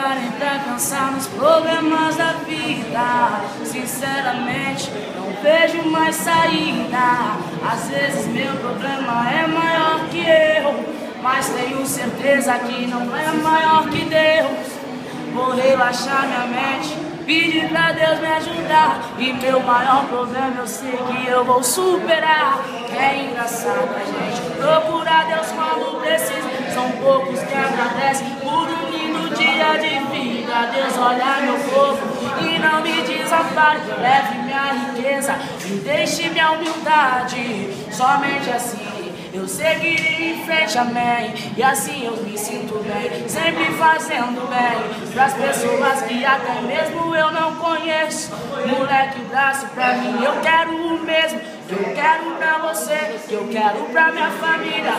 parem pra pensar nos problemas da vida. Sinceramente, não vejo mais saída. Às vezes meu problema é maior que eu, mas tenho certeza que não é maior que Deus. Vou relaxar minha mente, pedir pra Deus me ajudar. E meu maior problema eu sei que eu vou superar. É engraçado a gente procurar Deus quando precisa. São poucos que agradecem por um lindo dia de vida. Deus olha meu povo e não me desampare. Leve minha riqueza e deixe minha humildade. Somente assim eu seguirei em frente, amém. E assim eu me sinto bem, sempre fazendo bem pras pessoas que até mesmo eu não conheço. Moleque, braço pra mim, eu quero o mesmo. Eu quero pra você, eu quero pra minha família.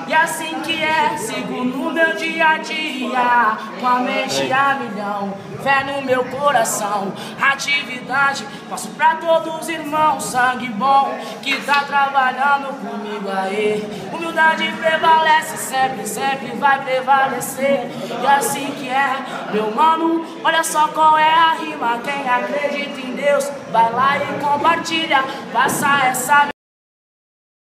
E assim que é, sigo no meu dia a dia, com a mente a milhão, fé no meu coração, atividade, passo pra todos os irmãos, sangue bom, que tá trabalhando comigo aí. Humildade prevalece sempre, sempre vai prevalecer. E assim que é, meu mano, olha só qual é a rima. Quem acredita em Deus, vai lá e compartilha, passa essa